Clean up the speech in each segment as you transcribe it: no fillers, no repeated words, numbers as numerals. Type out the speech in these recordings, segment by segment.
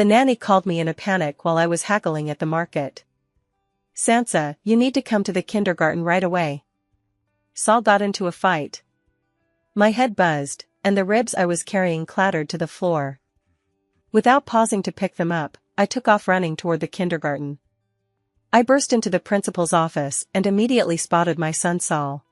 The nanny called me in a panic while I was haggling at the market. "Sansa, you need to come to the kindergarten right away. Saul got into a fight." My head buzzed, and the ribs I was carrying clattered to the floor. Without pausing to pick them up, I took off running toward the kindergarten. I burst into the principal's office and immediately spotted my son Saul.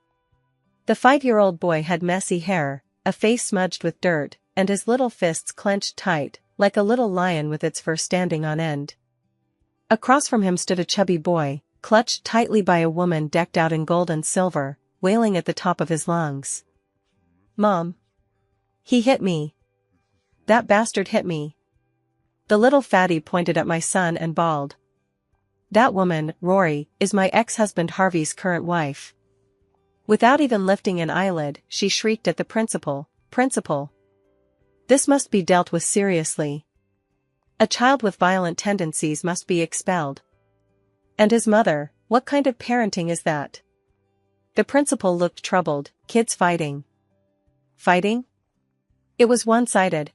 The 5-year-old boy had messy hair, a face smudged with dirt, and his little fists clenched tight, like a little lion with its fur standing on end. Across from him stood a chubby boy, clutched tightly by a woman decked out in gold and silver, wailing at the top of his lungs. "Mom. He hit me. That bastard hit me." The little fatty pointed at my son and bawled. "That woman, Rory, is my ex-husband Harvey's current wife." Without even lifting an eyelid, she shrieked at the principal, "Principal! This must be dealt with seriously. A child with violent tendencies must be expelled." "And his mother, what kind of parenting is that?" The principal looked troubled. "Kids fighting." "Fighting? It was one-sided.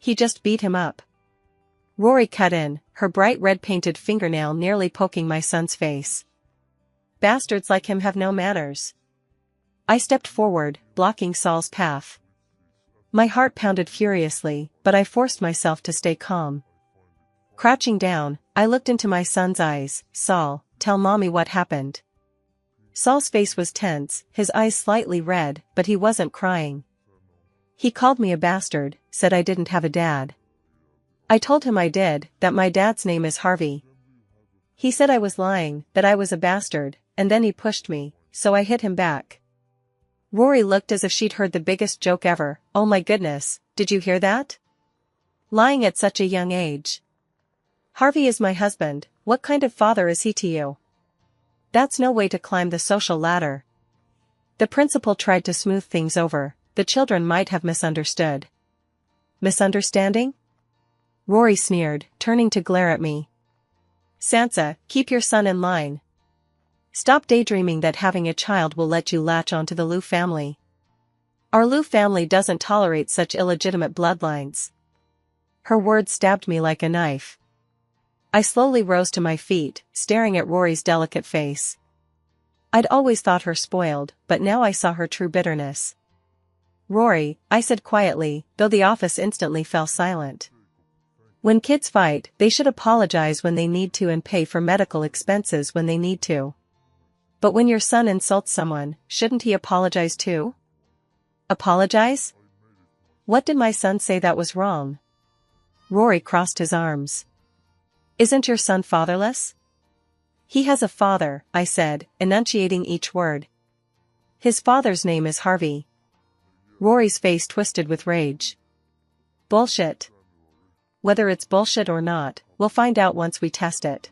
He just beat him up." Rory cut in, her bright red painted fingernail nearly poking my son's face. "Bastards like him have no manners." I stepped forward, blocking Saul's path. My heart pounded furiously, but I forced myself to stay calm. Crouching down, I looked into my son's eyes. "Saul, tell mommy what happened." Saul's face was tense, his eyes slightly red, but he wasn't crying. "He called me a bastard, said I didn't have a dad. I told him I did, that my dad's name is Harvey. He said I was lying, that I was a bastard, and then he pushed me, so I hit him back." Rory looked as if she'd heard the biggest joke ever. "Oh my goodness, did you hear that? Lying at such a young age. Harvey is my husband, what kind of father is he to you? That's no way to climb the social ladder." The principal tried to smooth things over. "The children might have misunderstood." "Misunderstanding?" Rory sneered, turning to glare at me. "Sansa, keep your son in line. Stop daydreaming that having a child will let you latch onto the Liu family. Our Liu family doesn't tolerate such illegitimate bloodlines." Her words stabbed me like a knife. I slowly rose to my feet, staring at Rory's delicate face. I'd always thought her spoiled, but now I saw her true bitterness. "Rory," I said quietly, though the office instantly fell silent. "When kids fight, they should apologize when they need to and pay for medical expenses when they need to. But when your son insults someone, shouldn't he apologize too?" "Apologize? What did my son say that was wrong?" Rory crossed his arms. "Isn't your son fatherless?" "He has a father," I said, enunciating each word. "His father's name is Harvey." Rory's face twisted with rage. "Bullshit. Whether it's bullshit or not, we'll find out once we test it."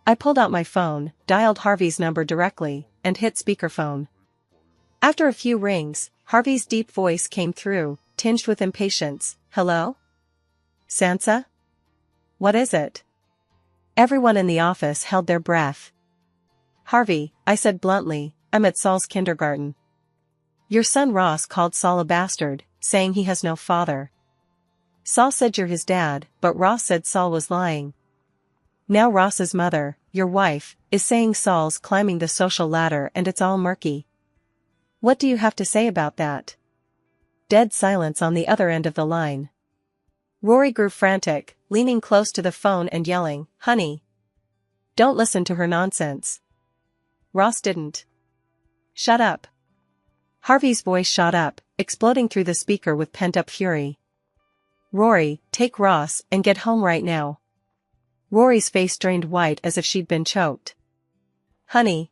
I pulled out my phone, dialed Harvey's number directly, and hit speakerphone. After a few rings, Harvey's deep voice came through, tinged with impatience. "Hello? Sansa? What is it?" Everyone in the office held their breath. "Harvey," I said bluntly, "I'm at Saul's kindergarten. Your son Ross called Saul a bastard, saying he has no father. Saul said you're his dad, but Ross said Saul was lying. Now Ross's mother, your wife, is saying Saul's climbing the social ladder and it's all murky. What do you have to say about that?" Dead silence on the other end of the line. Rory grew frantic, leaning close to the phone and yelling, "Honey! Don't listen to her nonsense. Ross didn't." "Shut up." Harvey's voice shot up, exploding through the speaker with pent-up fury. "Rory, take Ross and get home right now." Rory's face drained white as if she'd been choked. "Honey."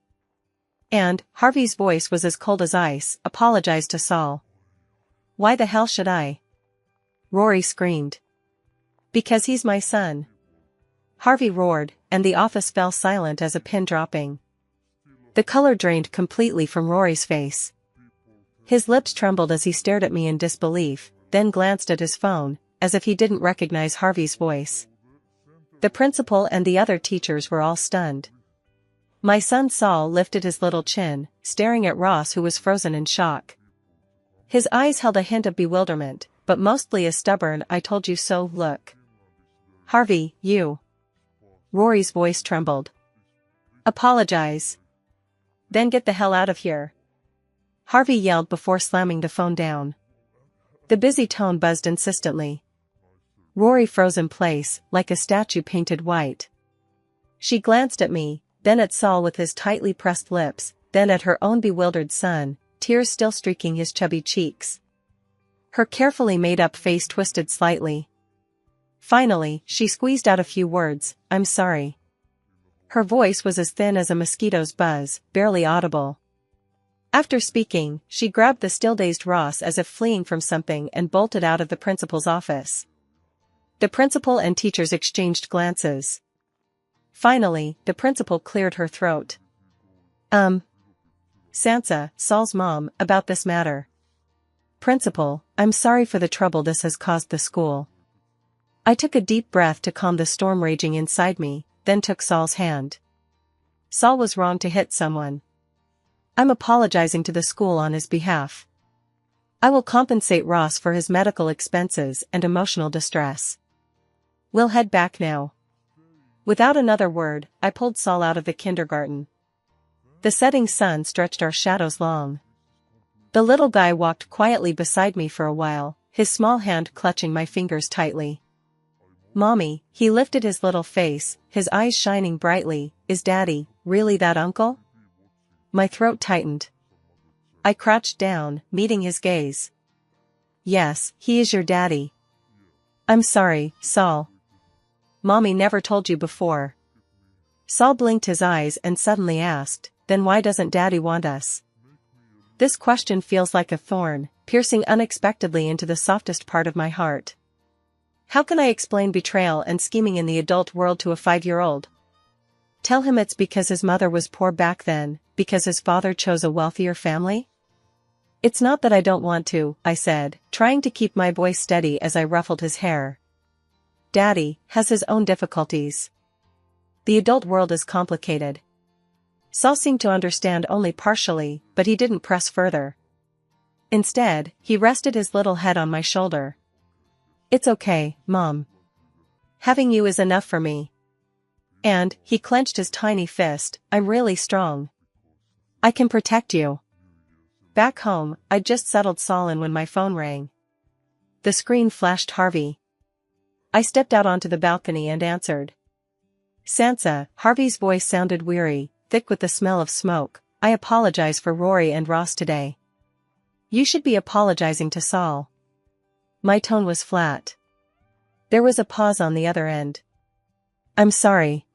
And, Harvey's voice was as cold as ice, "apologize to Saul." "Why the hell should I?" Rory screamed. "Because he's my son." Harvey roared, and the office fell silent as a pin dropping. The color drained completely from Rory's face. His lips trembled as he stared at me in disbelief, then glanced at his phone, as if he didn't recognize Harvey's voice. The principal and the other teachers were all stunned. My son Saul lifted his little chin, staring at Ross, who was frozen in shock. His eyes held a hint of bewilderment, but mostly a stubborn "I told you so" look. Harvey, you. Rory's voice trembled. Apologize. Then get the hell out of here. Harvey yelled before slamming the phone down. The busy tone buzzed insistently. Rory froze in place, like a statue painted white. She glanced at me, then at Saul with his tightly pressed lips, then at her own bewildered son, tears still streaking his chubby cheeks. Her carefully made-up face twisted slightly. Finally, she squeezed out a few words, "I'm sorry." Her voice was as thin as a mosquito's buzz, barely audible. After speaking, she grabbed the still-dazed Ross as if fleeing from something and bolted out of the principal's office. The principal and teachers exchanged glances. Finally, the principal cleared her throat. Sansa, Saul's mom, about this matter. Principal, I'm sorry for the trouble this has caused the school. I took a deep breath to calm the storm raging inside me, then took Saul's hand. Saul was wrong to hit someone. I'm apologizing to the school on his behalf. I will compensate Ross for his medical expenses and emotional distress. We'll head back now. Without another word, I pulled Saul out of the kindergarten. The setting sun stretched our shadows long. The little guy walked quietly beside me for a while, his small hand clutching my fingers tightly. Mommy, he lifted his little face, his eyes shining brightly, is Daddy really that uncle? My throat tightened. I crouched down, meeting his gaze. Yes, he is your daddy. I'm sorry, Saul. Mommy never told you before. Saul blinked his eyes and suddenly asked, then why doesn't Daddy want us? This question feels like a thorn, piercing unexpectedly into the softest part of my heart. How can I explain betrayal and scheming in the adult world to a 5-year-old? Tell him it's because his mother was poor back then, because his father chose a wealthier family? It's not that I don't want to, I said, trying to keep my voice steady as I ruffled his hair. Daddy has his own difficulties. The adult world is complicated. Saul seemed to understand only partially, but he didn't press further. Instead, he rested his little head on my shoulder. It's okay, Mom. Having you is enough for me. And, he clenched his tiny fist, I'm really strong. I can protect you. Back home, I'd just settled Saul in when my phone rang. The screen flashed Harvey. I stepped out onto the balcony and answered. Sansa, Harvey's voice sounded weary, thick with the smell of smoke. I apologize for Rory and Ross today. You should be apologizing to Saul. My tone was flat. There was a pause on the other end. I'm sorry.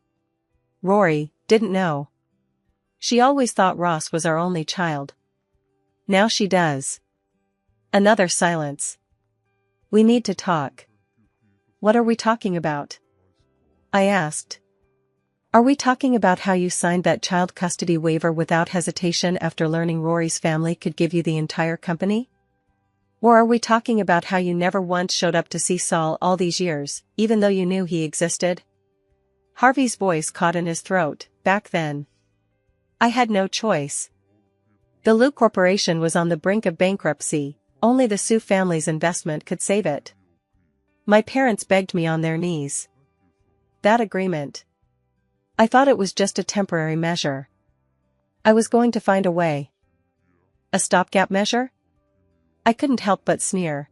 Rory didn't know. She always thought Ross was our only child. Now she does. Another silence. We need to talk. What are we talking about? I asked. Are we talking about how you signed that child custody waiver without hesitation after learning Rory's family could give you the entire company? Or are we talking about how you never once showed up to see Saul all these years, even though you knew he existed? Harvey's voice caught in his throat. Back then, I had no choice. The Liu Corporation was on the brink of bankruptcy, only the Sioux family's investment could save it. My parents begged me on their knees. That agreement. I thought it was just a temporary measure. I was going to find a way. A stopgap measure? I couldn't help but sneer.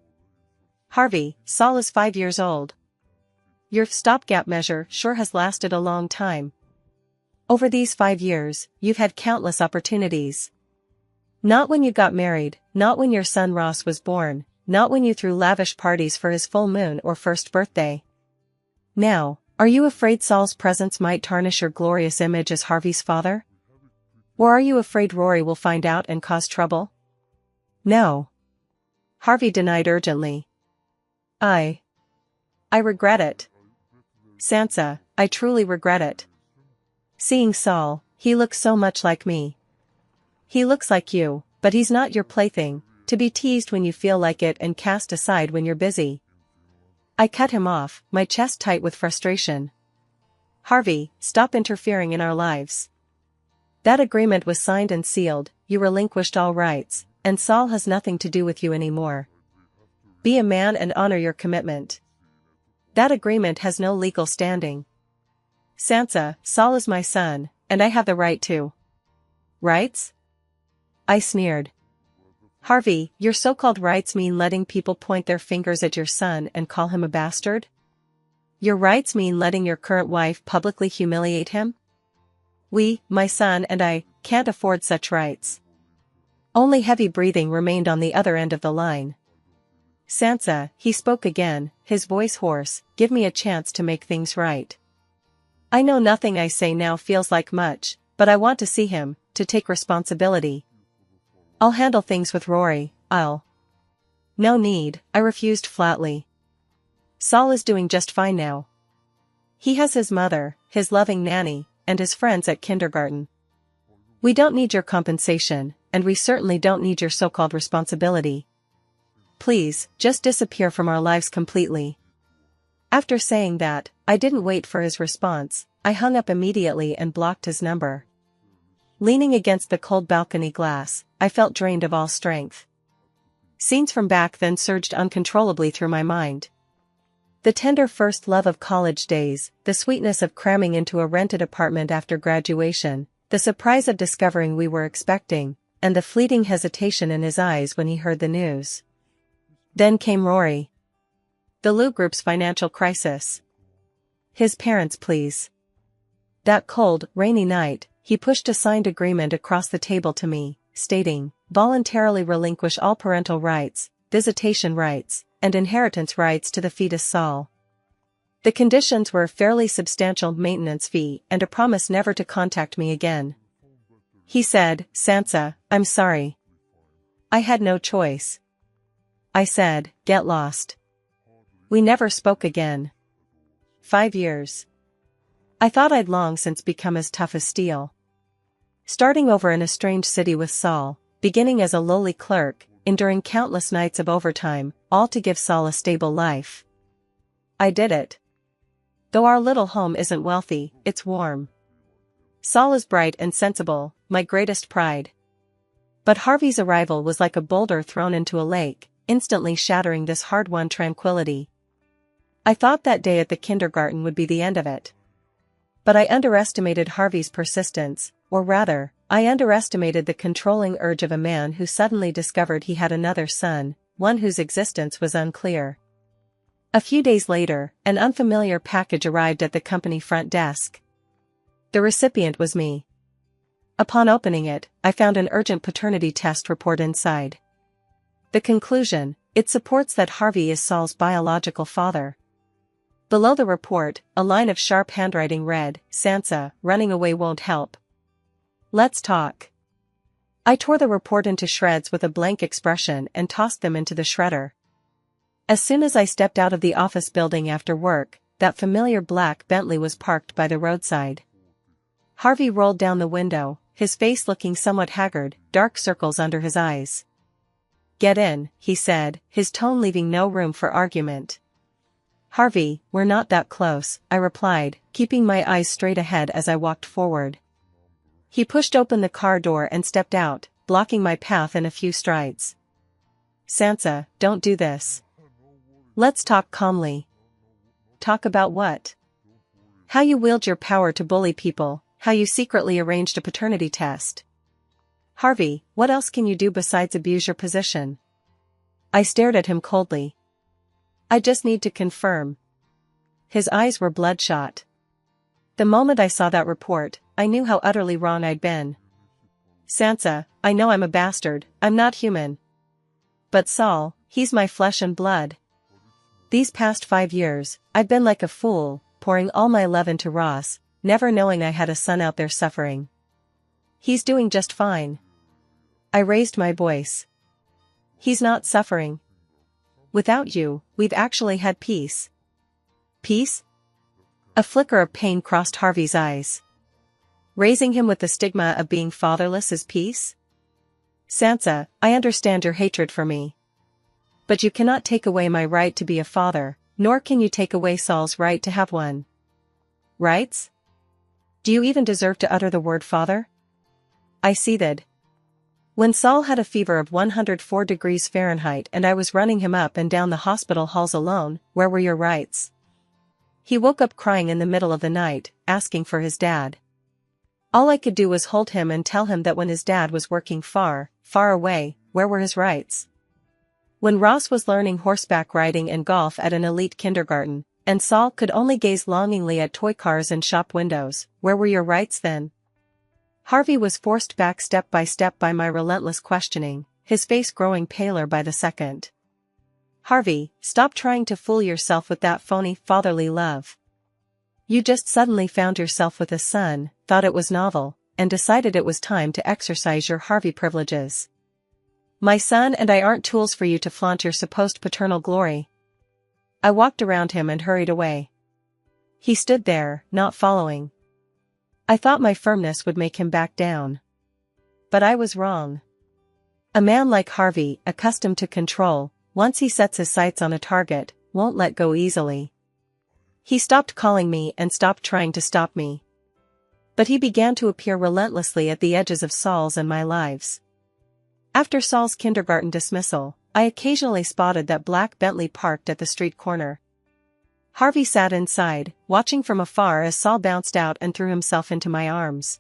Harvey, Saul is 5 years old. Your stopgap measure sure has lasted a long time. Over these 5 years, you've had countless opportunities. Not when you got married, not when your son Ross was born, not when you threw lavish parties for his full moon or first birthday. Now, are you afraid Saul's presence might tarnish your glorious image as Harvey's father? Or are you afraid Rory will find out and cause trouble? No. Harvey denied urgently. I regret it. Sansa, I truly regret it. Seeing Saul, he looks so much like me. He looks like you, but he's not your plaything, to be teased when you feel like it and cast aside when you're busy. I cut him off, my chest tight with frustration. Harvey, stop interfering in our lives. That agreement was signed and sealed, you relinquished all rights, and Saul has nothing to do with you anymore. Be a man and honor your commitment. That agreement has no legal standing. Sansa, Saul is my son, and I have the right to. Rights? I sneered. Harvey, your so-called rights mean letting people point their fingers at your son and call him a bastard? Your rights mean letting your current wife publicly humiliate him? We, my son and I, can't afford such rights. Only heavy breathing remained on the other end of the line. Sansa, he spoke again, his voice hoarse, give me a chance to make things right. I know nothing I say now feels like much, but I want to see him, to take responsibility. I'll handle things with Rory, No need, I refused flatly. Saul is doing just fine now. He has his mother, his loving nanny, and his friends at kindergarten. We don't need your compensation, and we certainly don't need your so-called responsibility. Please, just disappear from our lives completely. After saying that, I didn't wait for his response, I hung up immediately and blocked his number. Leaning against the cold balcony glass, I felt drained of all strength. Scenes from back then surged uncontrollably through my mind. The tender first love of college days, the sweetness of cramming into a rented apartment after graduation, the surprise of discovering we were expecting, and the fleeting hesitation in his eyes when he heard the news. Then came Rory. The Lou Group's financial crisis. His parents' pleas. That cold, rainy night, he pushed a signed agreement across the table to me, stating, voluntarily relinquish all parental rights, visitation rights, and inheritance rights to the fetus Saul. The conditions were a fairly substantial maintenance fee and a promise never to contact me again. He said, Sansa, I'm sorry. I had no choice. I said, get lost. We never spoke again. 5 years. I thought I'd long since become as tough as steel. Starting over in a strange city with Saul, beginning as a lowly clerk, enduring countless nights of overtime, all to give Saul a stable life. I did it. Though our little home isn't wealthy, it's warm. Saul is bright and sensible, my greatest pride. But Harvey's arrival was like a boulder thrown into a lake, instantly shattering this hard-won tranquility. I thought that day at the kindergarten would be the end of it. But I underestimated Harvey's persistence, or rather, I underestimated the controlling urge of a man who suddenly discovered he had another son, one whose existence was unclear. A few days later, an unfamiliar package arrived at the company front desk. The recipient was me. Upon opening it, I found an urgent paternity test report inside. The conclusion, it supports that Harvey is Saul's biological father. Below the report, a line of sharp handwriting read, Sansa, running away won't help. Let's talk. I tore the report into shreds with a blank expression and tossed them into the shredder. As soon as I stepped out of the office building after work, that familiar black Bentley was parked by the roadside. Harvey rolled down the window, his face looking somewhat haggard, dark circles under his eyes. Get in, he said, his tone leaving no room for argument. Harvey, we're not that close, I replied, keeping my eyes straight ahead as I walked forward. He pushed open the car door and stepped out, blocking my path in a few strides. Sansa, don't do this. Let's talk calmly. Talk about what? How you wield your power to bully people, how you secretly arranged a paternity test. Harvey, what else can you do besides abuse your position? I stared at him coldly. I just need to confirm. His eyes were bloodshot. The moment I saw that report, I knew how utterly wrong I'd been. Sansa, I know I'm a bastard, I'm not human. But Saul, he's my flesh and blood. These past 5 years, I've been like a fool, pouring all my love into Ross, never knowing I had a son out there suffering. He's doing just fine. I raised my voice. He's not suffering. Without you, we've actually had peace. Peace? A flicker of pain crossed Harvey's eyes. Raising him with the stigma of being fatherless is peace? Sansa, I understand your hatred for me. But you cannot take away my right to be a father, nor can you take away Saul's right to have one. Rights? Do you even deserve to utter the word father? I seethed. When Saul had a fever of 104 degrees Fahrenheit and I was running him up and down the hospital halls alone, where were your rights? He woke up crying in the middle of the night, asking for his dad. All I could do was hold him and tell him that when his dad was working far, far away, where were his rights? When Ross was learning horseback riding and golf at an elite kindergarten, and Saul could only gaze longingly at toy cars and shop windows, where were your rights then? Harvey was forced back step by my relentless questioning, his face growing paler by the second. Harvey, stop trying to fool yourself with that phony fatherly love. You just suddenly found yourself with a son, thought it was novel, and decided it was time to exercise your Harvey privileges. My son and I aren't tools for you to flaunt your supposed paternal glory. I walked around him and hurried away. He stood there, not following. I thought my firmness would make him back down. But I was wrong. A man like Harvey, accustomed to control, once he sets his sights on a target, won't let go easily. He stopped calling me and stopped trying to stop me. But he began to appear relentlessly at the edges of Saul's and my lives. After Saul's kindergarten dismissal, I occasionally spotted that black Bentley parked at the street corner. Harvey sat inside, watching from afar as Saul bounced out and threw himself into my arms.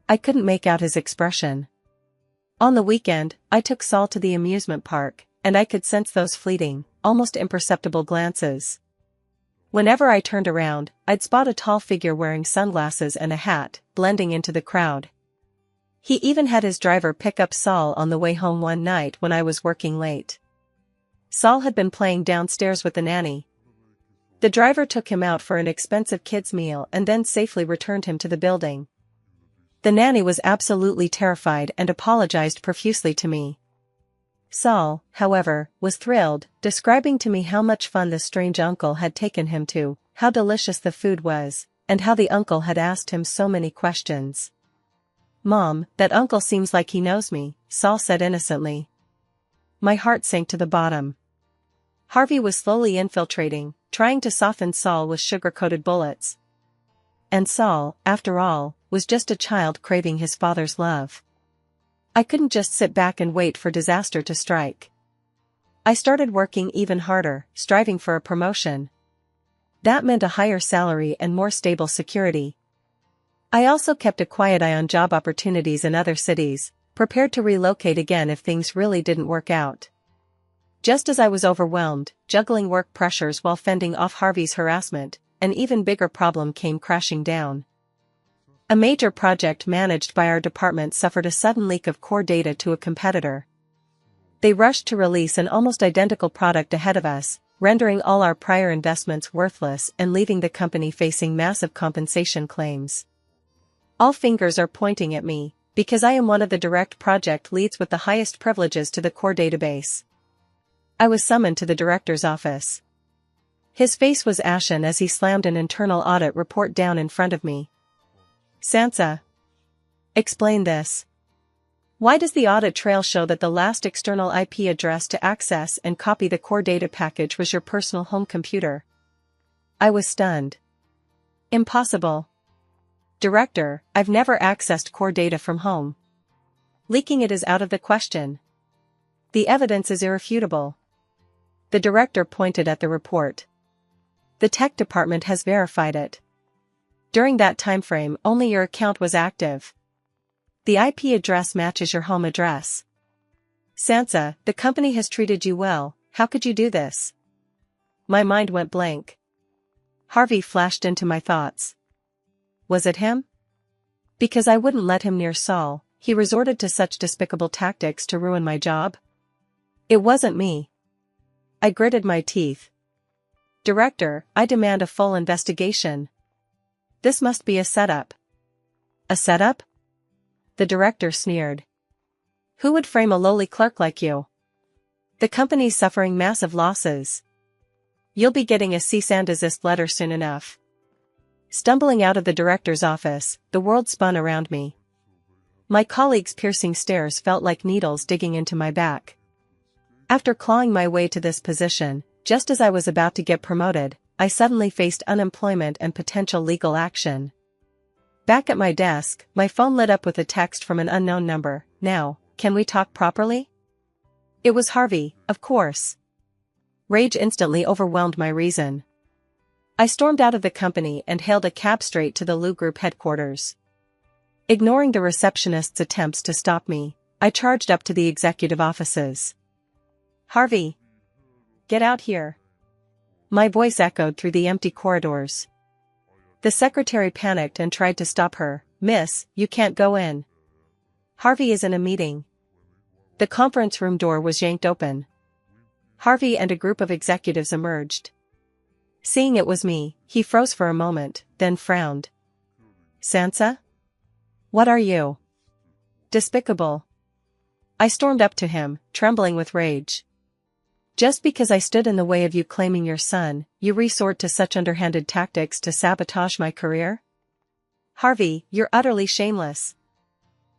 I couldn't make out his expression. On the weekend, I took Saul to the amusement park, and I could sense those fleeting, almost imperceptible glances. Whenever I turned around, I'd spot a tall figure wearing sunglasses and a hat, blending into the crowd. He even had his driver pick up Saul on the way home one night when I was working late. Saul had been playing downstairs with the nanny. The driver took him out for an expensive kids' meal and then safely returned him to the building. The nanny was absolutely terrified and apologized profusely to me. Saul, however, was thrilled, describing to me how much fun this strange uncle had taken him to, how delicious the food was, and how the uncle had asked him so many questions. "Mom, that uncle seems like he knows me," Saul said innocently. My heart sank to the bottom. Harvey was slowly infiltrating, trying to soften Saul with sugar-coated bullets. And Saul, after all, was just a child craving his father's love. I couldn't just sit back and wait for disaster to strike. I started working even harder, striving for a promotion. That meant a higher salary and more stable security. I also kept a quiet eye on job opportunities in other cities, prepared to relocate again if things really didn't work out. Just as I was overwhelmed, juggling work pressures while fending off Harvey's harassment, an even bigger problem came crashing down. A major project managed by our department suffered a sudden leak of core data to a competitor. They rushed to release an almost identical product ahead of us, rendering all our prior investments worthless and leaving the company facing massive compensation claims. All fingers are pointing at me, because I am one of the direct project leads with the highest privileges to the core database. I was summoned to the director's office. His face was ashen as he slammed an internal audit report down in front of me. "Sansa, explain this. Why does the audit trail show that the last external IP address to access and copy the core data package was your personal home computer?" I was stunned. "Impossible. Director, I've never accessed core data from home. Leaking it is out of the question. The evidence is irrefutable." The director pointed at the report. "The tech department has verified it. During that timeframe, only your account was active. The IP address matches your home address. Sansa, the company has treated you well, how could you do this?" My mind went blank. Harvey flashed into my thoughts. Was it him? Because I wouldn't let him near Saul, he resorted to such despicable tactics to ruin my job? It wasn't me. I gritted my teeth. "Director, I demand a full investigation. This must be a setup." "A setup?" The director sneered. "Who would frame a lowly clerk like you? The company's suffering massive losses. You'll be getting a cease and desist letter soon enough." Stumbling out of the director's office, the world spun around me. My colleagues' piercing stares felt like needles digging into my back. After clawing my way to this position, just as I was about to get promoted, I suddenly faced unemployment and potential legal action. Back at my desk, my phone lit up with a text from an unknown number. "Now, can we talk properly?" It was Harvey, of course. Rage instantly overwhelmed my reason. I stormed out of the company and hailed a cab straight to the Lou Group headquarters. Ignoring the receptionist's attempts to stop me, I charged up to the executive offices. "Harvey! Get out here!" My voice echoed through the empty corridors. The secretary panicked and tried to stop her. "Miss, you can't go in. Harvey is in a meeting." The conference room door was yanked open. Harvey and a group of executives emerged. Seeing it was me, he froze for a moment, then frowned. "Sansa? What are you?" "Despicable." I stormed up to him, trembling with rage. "Just because I stood in the way of you claiming your son, you resort to such underhanded tactics to sabotage my career? Harvey, you're utterly shameless."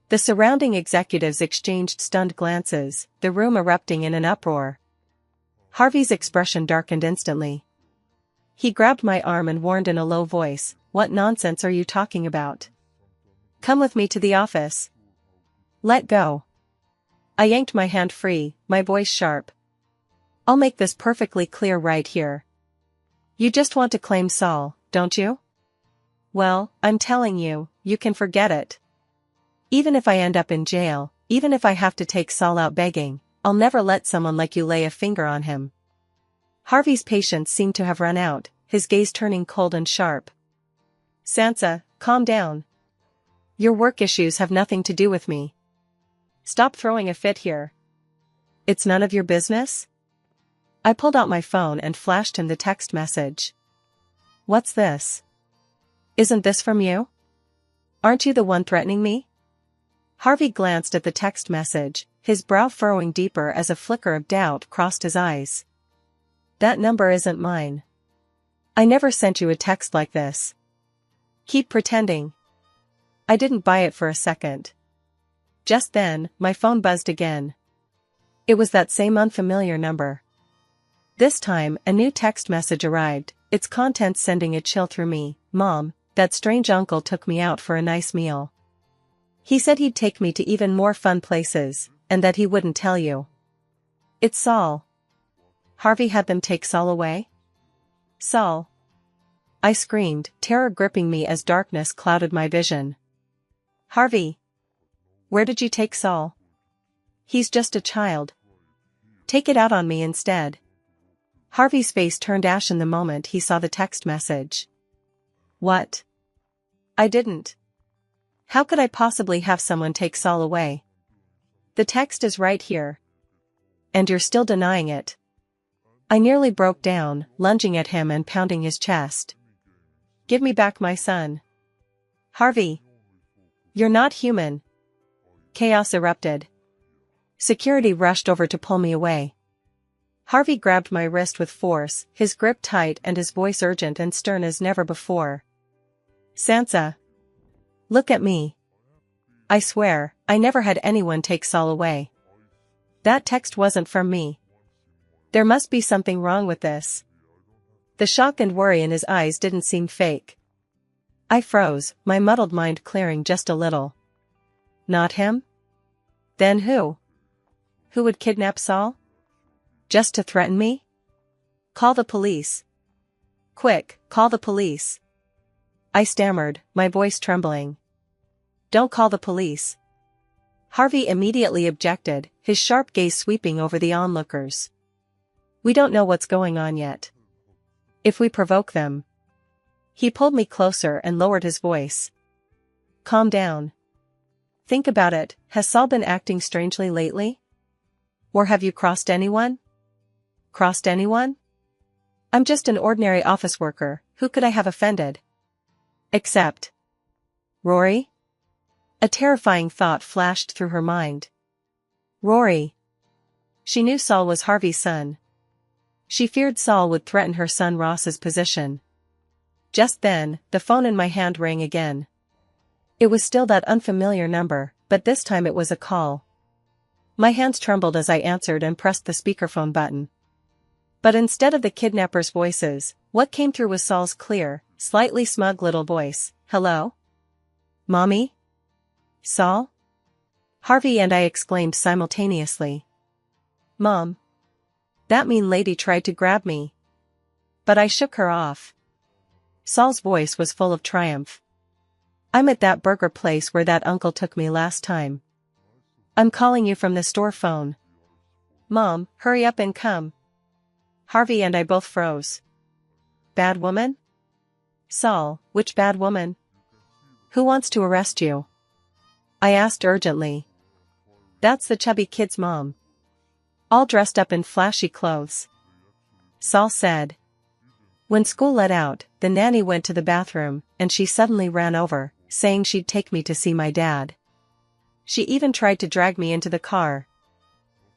The surrounding executives exchanged stunned glances, the room erupting in an uproar. Harvey's expression darkened instantly. He grabbed my arm and warned in a low voice, "What nonsense are you talking about? Come with me to the office." "Let go." I yanked my hand free, my voice sharp. "I'll make this perfectly clear right here. You just want to claim Saul, don't you? Well, I'm telling you, you can forget it. Even if I end up in jail, even if I have to take Saul out begging, I'll never let someone like you lay a finger on him." Harvey's patience seemed to have run out, his gaze turning cold and sharp. "Sansa, calm down. Your work issues have nothing to do with me. Stop throwing a fit here. It's none of your business?" I pulled out my phone and flashed him the text message. "What's this? Isn't this from you? Aren't you the one threatening me?" Harvey glanced at the text message, his brow furrowing deeper as a flicker of doubt crossed his eyes. "That number isn't mine. I never sent you a text like this. Keep pretending." I didn't buy it for a second. Just then, my phone buzzed again. It was that same unfamiliar number. This time, a new text message arrived, its contents sending a chill through me. "Mom, that strange uncle took me out for a nice meal. He said he'd take me to even more fun places, and that he wouldn't tell you. It's Saul." Harvey had them take Saul away? "Saul!" I screamed, terror gripping me as darkness clouded my vision. "Harvey! Where did you take Saul? He's just a child. Take it out on me instead." Harvey's face turned ashen the moment he saw the text message. "What? I didn't. How could I possibly have someone take Saul away? The text is right here. And you're still denying it." I nearly broke down, lunging at him and pounding his chest. "Give me back my son. Harvey! You're not human." Chaos erupted. Security rushed over to pull me away. Harvey grabbed my wrist with force, his grip tight and his voice urgent and stern as never before. "Sansa! Look at me. I swear, I never had anyone take Saul away. That text wasn't from me. There must be something wrong with this." The shock and worry in his eyes didn't seem fake. I froze, my muddled mind clearing just a little. Not him? Then who? Who would kidnap Saul? Just to threaten me? "Call the police. Quick, call the police." I stammered, my voice trembling. "Don't call the police." Harvey immediately objected, his sharp gaze sweeping over the onlookers. "We don't know what's going on yet. If we provoke them..." He pulled me closer and lowered his voice. "Calm down. Think about it, has Saul been acting strangely lately? Or have you crossed anyone?" "Crossed anyone? I'm just an ordinary office worker, who could I have offended? Except Rory?" A terrifying thought flashed through her mind. Rory. She knew Saul was Harvey's son. She feared Saul would threaten her son Ross's position. Just then, the phone in my hand rang again. It was still that unfamiliar number, but this time it was a call. My hands trembled as I answered and pressed the speakerphone button. But instead of the kidnappers' voices, what came through was Saul's clear, slightly smug little voice. "Hello? Mommy? Saul?" Harvey and I exclaimed simultaneously. "Mom. That mean lady tried to grab me." But I shook her off. Saul's voice was full of triumph. I'm at that burger place where that uncle took me last time. I'm calling you from the store phone. Mom, hurry up and come. Harvey and I both froze. Bad woman? Saul, which bad woman? Who wants to arrest you? I asked urgently. That's the chubby kid's mom. All dressed up in flashy clothes. Saul said. When school let out, the nanny went to the bathroom, and she suddenly ran over, saying she'd take me to see my dad. She even tried to drag me into the car.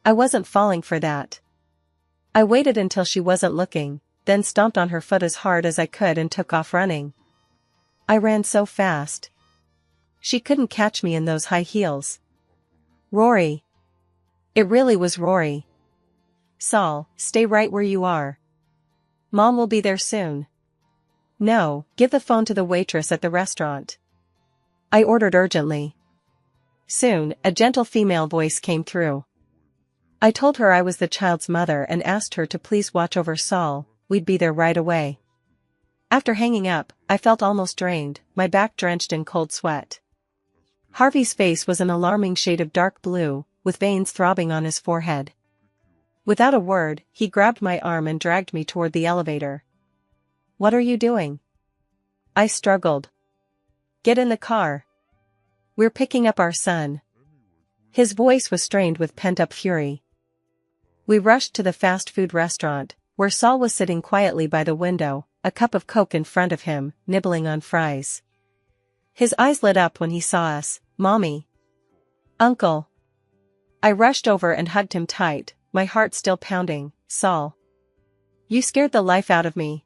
I wasn't falling for that. I waited until she wasn't looking, then stomped on her foot as hard as I could and took off running. I ran so fast. She couldn't catch me in those high heels. Rory. It really was Rory. Saul, stay right where you are. Mom will be there soon. No, give the phone to the waitress at the restaurant. I ordered urgently. Soon, a gentle female voice came through. I told her I was the child's mother and asked her to please watch over Saul, we'd be there right away. After hanging up, I felt almost drained, my back drenched in cold sweat. Harvey's face was an alarming shade of dark blue, with veins throbbing on his forehead. Without a word, he grabbed my arm and dragged me toward the elevator. What are you doing? I struggled. Get in the car. We're picking up our son. His voice was strained with pent-up fury. We rushed to the fast food restaurant, where Saul was sitting quietly by the window, a cup of Coke in front of him, nibbling on fries. His eyes lit up when he saw us. Mommy. Uncle. I rushed over and hugged him tight, my heart still pounding. Saul. You scared the life out of me.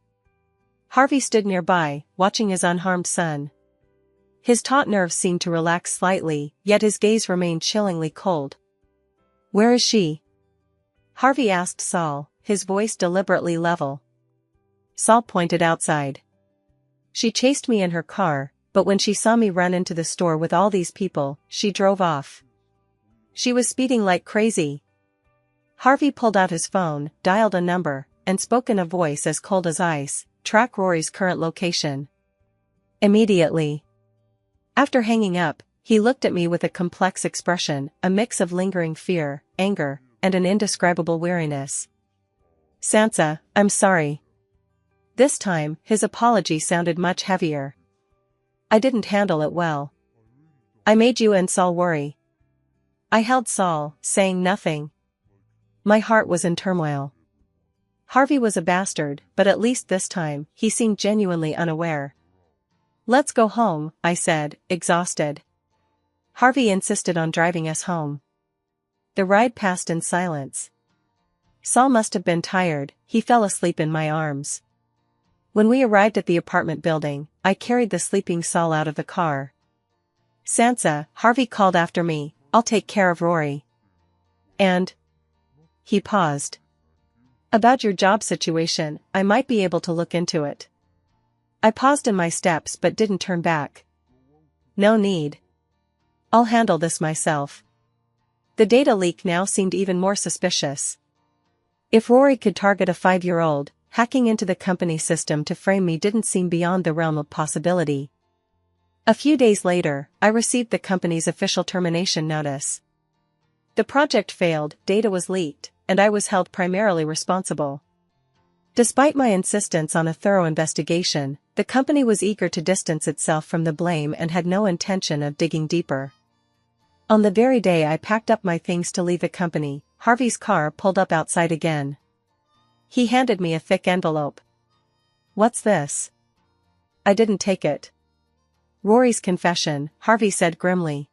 Harvey stood nearby, watching his unharmed son. His taut nerves seemed to relax slightly, yet his gaze remained chillingly cold. Where is she? Harvey asked Saul, his voice deliberately level. Saul pointed outside. She chased me in her car, but when she saw me run into the store with all these people, she drove off. She was speeding like crazy. Harvey pulled out his phone, dialed a number, and spoke in a voice as cold as ice, track Rory's current location. Immediately. After hanging up, he looked at me with a complex expression, a mix of lingering fear, anger, and an indescribable weariness. Sansa, I'm sorry. This time, his apology sounded much heavier. I didn't handle it well. I made you and Saul worry. I held Saul, saying nothing. My heart was in turmoil. Harvey was a bastard, but at least this time, he seemed genuinely unaware. Let's go home, I said, exhausted. Harvey insisted on driving us home. The ride passed in silence. Saul must have been tired, he fell asleep in my arms. When we arrived at the apartment building, I carried the sleeping Saul out of the car. Sansa, Harvey called after me, I'll take care of Rory. And? He paused. About your job situation, I might be able to look into it. I paused in my steps but didn't turn back. No need. I'll handle this myself. The data leak now seemed even more suspicious. If Rory could target a 5-year-old, hacking into the company system to frame me didn't seem beyond the realm of possibility. A few days later, I received the company's official termination notice. The project failed, data was leaked, and I was held primarily responsible. Despite my insistence on a thorough investigation, the company was eager to distance itself from the blame and had no intention of digging deeper. On the very day I packed up my things to leave the company, Harvey's car pulled up outside again. He handed me a thick envelope. What's this? I didn't take it. Rory's confession, Harvey said grimly.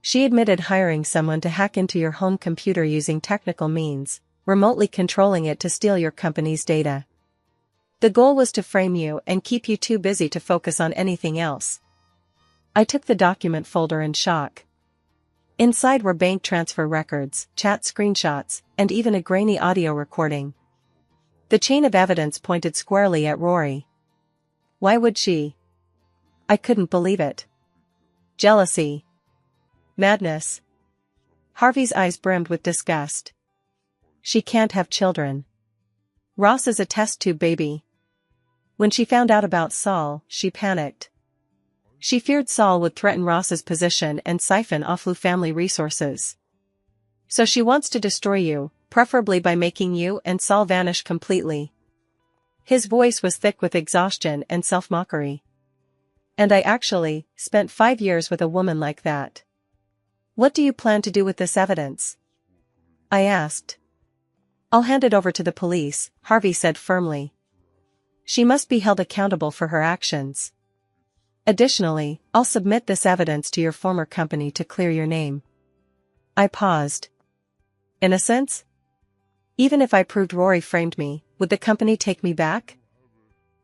She admitted hiring someone to hack into your home computer using technical means, remotely controlling it to steal your company's data. The goal was to frame you and keep you too busy to focus on anything else. I took the document folder in shock. Inside were bank transfer records, chat screenshots, and even a grainy audio recording. The chain of evidence pointed squarely at Rory. Why would she? I couldn't believe it. Jealousy. Madness. Harvey's eyes brimmed with disgust. She can't have children. Ross is a test tube baby. When she found out about Saul, she panicked. She feared Saul would threaten Ross's position and siphon off Lou family resources. So she wants to destroy you, preferably by making you and Saul vanish completely. His voice was thick with exhaustion and self-mockery. And I actually spent 5 years with a woman like that. What do you plan to do with this evidence? I asked. I'll hand it over to the police, Harvey said firmly. She must be held accountable for her actions. Additionally, I'll submit this evidence to your former company to clear your name. I paused. Innocence? Even if I proved Rory framed me, would the company take me back?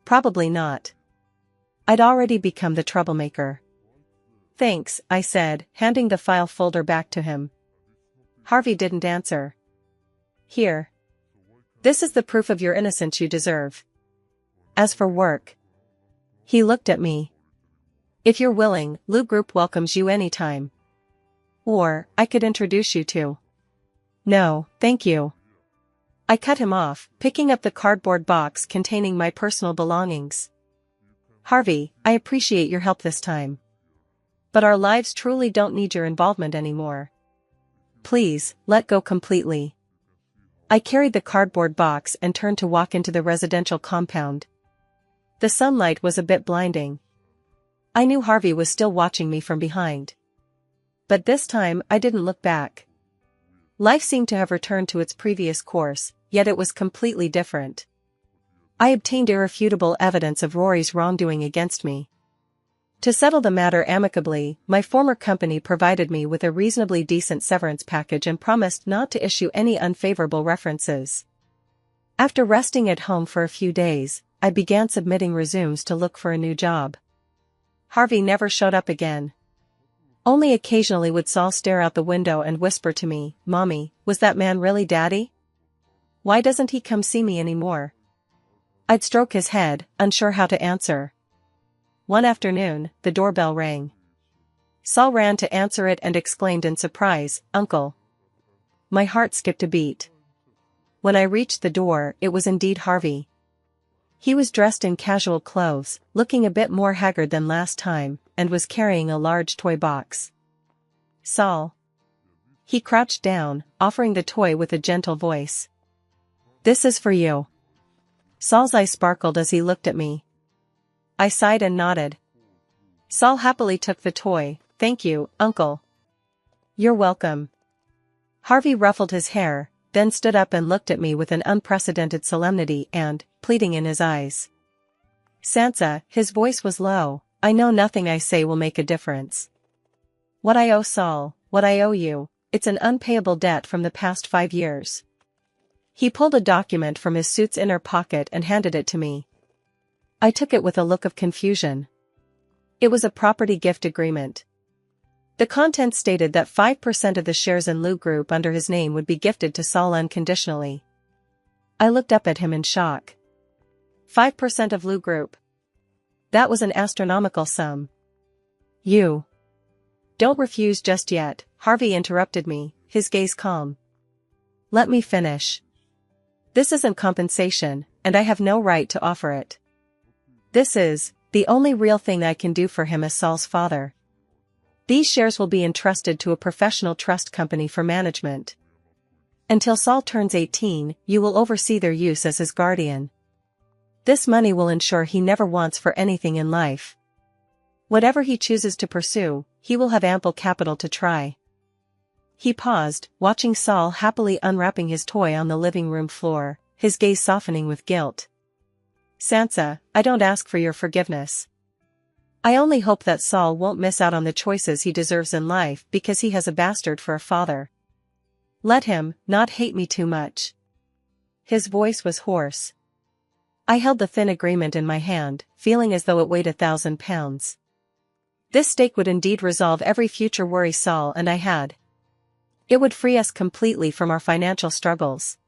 Probably not. I'd already become the troublemaker. Thanks, I said, handing the file folder back to him. Harvey didn't answer. Here. This is the proof of your innocence you deserve. As for work. He looked at me. If you're willing, Lou Group welcomes you anytime. Or, I could introduce you to. No, thank you. I cut him off, picking up the cardboard box containing my personal belongings. Harvey, I appreciate your help this time. But our lives truly don't need your involvement anymore. Please, let go completely. I carried the cardboard box and turned to walk into the residential compound. The sunlight was a bit blinding. I knew Harvey was still watching me from behind. But this time I didn't look back. Life seemed to have returned to its previous course, yet it was completely different. I obtained irrefutable evidence of Rory's wrongdoing against me. To settle the matter amicably, my former company provided me with a reasonably decent severance package and promised not to issue any unfavorable references. After resting at home for a few days, I began submitting resumes to look for a new job. Harvey never showed up again. Only occasionally would Saul stare out the window and whisper to me, "Mommy, was that man really Daddy? Why doesn't he come see me anymore?" I'd stroke his head, unsure how to answer. One afternoon, the doorbell rang. Saul ran to answer it and exclaimed in surprise, "Uncle." My heart skipped a beat. When I reached the door, it was indeed Harvey. He was dressed in casual clothes, looking a bit more haggard than last time, and was carrying a large toy box. "Saul." He crouched down, offering the toy with a gentle voice. "This is for you." Saul's eyes sparkled as he looked at me. I sighed and nodded. Saul happily took the toy. "Thank you, Uncle." "You're welcome." Harvey ruffled his hair, then stood up and looked at me with an unprecedented solemnity and pleading in his eyes. "Sansa," his voice was low, "I know nothing I say will make a difference. What I owe Saul, what I owe you, it's an unpayable debt from the past 5 years." He pulled a document from his suit's inner pocket and handed it to me. I took it with a look of confusion. It was a property gift agreement. The contents stated that 5% of the shares in Lou Group under his name would be gifted to Saul unconditionally. I looked up at him in shock. 5% of Lou Group. That was an astronomical sum. "You don't refuse just yet," Harvey interrupted me, his gaze calm. "Let me finish. This isn't compensation, and I have no right to offer it. This is the only real thing I can do for him as Saul's father. These shares will be entrusted to a professional trust company for management. Until Saul turns 18, you will oversee their use as his guardian. This money will ensure he never wants for anything in life. Whatever he chooses to pursue, he will have ample capital to try." He paused, watching Saul happily unwrapping his toy on the living room floor, his gaze softening with guilt. "Sansa, I don't ask for your forgiveness. I only hope that Saul won't miss out on the choices he deserves in life because he has a bastard for a father. Let him not hate me too much." His voice was hoarse. I held the thin agreement in my hand, feeling as though it weighed 1,000 pounds. This stake would indeed resolve every future worry Saul and I had. It would free us completely from our financial struggles.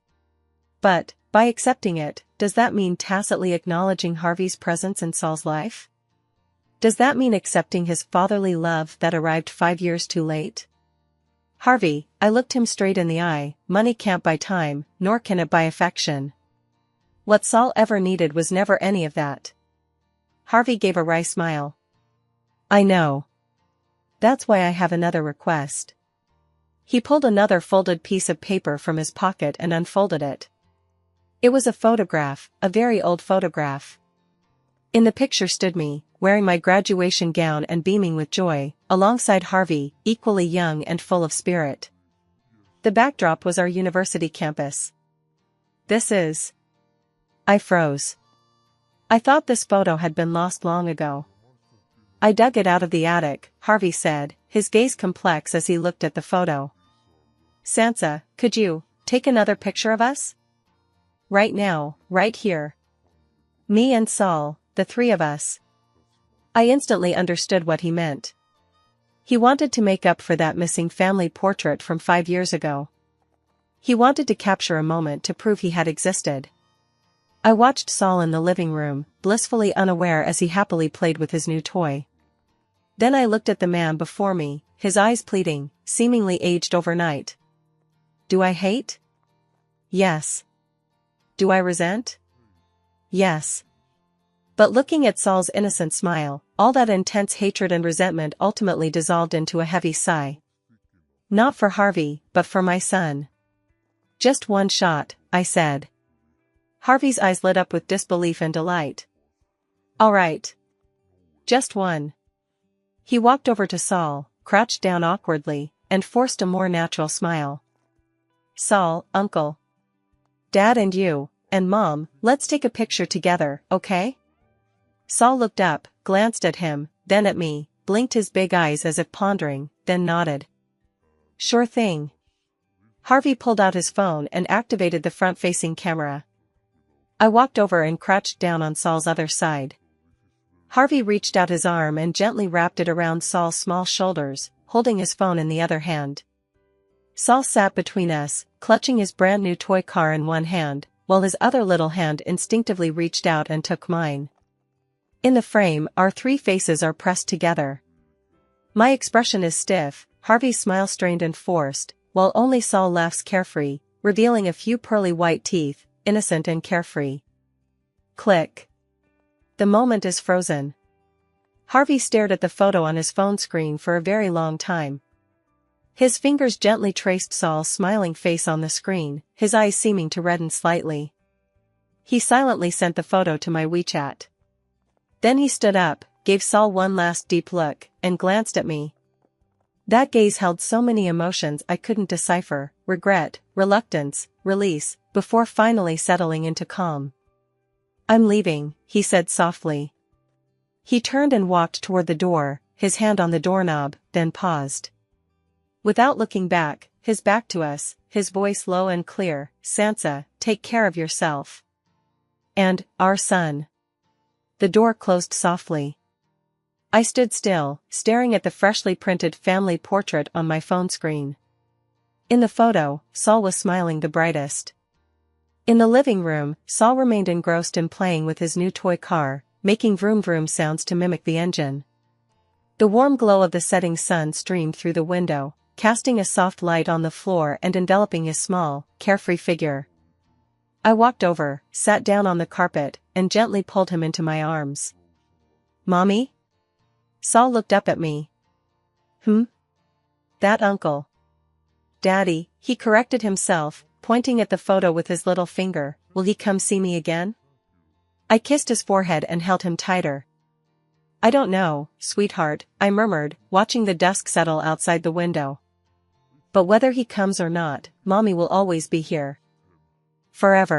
But, by accepting it, does that mean tacitly acknowledging Harvey's presence in Saul's life? Does that mean accepting his fatherly love that arrived 5 years too late? "Harvey," I looked him straight in the eye, "money can't buy time, nor can it buy affection. What Saul ever needed was never any of that. Harvey gave a wry smile. I know. That's why I have another request. He pulled another folded piece of paper from his pocket and unfolded it. It was a photograph, a very old photograph. In the picture stood me, wearing my graduation gown and beaming with joy, alongside Harvey, equally young and full of spirit. The backdrop was our university campus. This is... I froze. I thought this photo had been lost long ago. I dug it out of the attic, Harvey said, his gaze complex as he looked at the photo. Sansa, could you take another picture of us? Right now, right here. Me and Saul, the three of us. I instantly understood what he meant. He wanted to make up for that missing family portrait from 5 years ago. He wanted to capture a moment to prove he had existed. I watched Saul in the living room, blissfully unaware as he happily played with his new toy. Then I looked at the man before me, his eyes pleading, seemingly aged overnight. Do I hate? Yes. Do I resent? Yes. But looking at Saul's innocent smile, all that intense hatred and resentment ultimately dissolved into a heavy sigh. Not for Harvey, but for my son. Just one shot, I said. Harvey's eyes lit up with disbelief and delight. All right. Just one. He walked over to Saul, crouched down awkwardly, and forced a more natural smile. Saul, Uncle. Dad and you, and Mom, let's take a picture together, okay? Saul looked up, glanced at him, then at me, blinked his big eyes as if pondering, then nodded. Sure thing. Harvey pulled out his phone and activated the front-facing camera. I walked over and crouched down on Saul's other side. Harvey reached out his arm and gently wrapped it around Saul's small shoulders, holding his phone in the other hand. Saul sat between us, clutching his brand new toy car in one hand, while his other little hand instinctively reached out and took mine. In the frame, our three faces are pressed together. My expression is stiff, Harvey's smile strained and forced, while only Saul laughs carefree, revealing a few pearly white teeth, innocent and carefree. Click. The moment is frozen. Harvey stared at the photo on his phone screen for a very long time. His fingers gently traced Saul's smiling face on the screen, his eyes seeming to redden slightly. He silently sent the photo to my WeChat. Then he stood up, gave Saul one last deep look, and glanced at me. That gaze held so many emotions I couldn't decipher, regret, reluctance, release, before finally settling into calm. I'm leaving, he said softly. He turned and walked toward the door, his hand on the doorknob, then paused. Without looking back, his back to us, his voice low and clear, Sansa, take care of yourself. And, our son. The door closed softly. I stood still, staring at the freshly printed family portrait on my phone screen. In the photo, Saul was smiling the brightest. In the living room, Saul remained engrossed in playing with his new toy car, making vroom vroom sounds to mimic the engine. The warm glow of the setting sun streamed through the window, casting a soft light on the floor and enveloping his small, carefree figure. I walked over, sat down on the carpet, and gently pulled him into my arms. Mommy? Saul looked up at me. That uncle. Daddy, he corrected himself, pointing at the photo with his little finger, will he come see me again? I kissed his forehead and held him tighter. I don't know, sweetheart, I murmured, watching the dusk settle outside the window. But whether he comes or not, Mommy will always be here. Forever.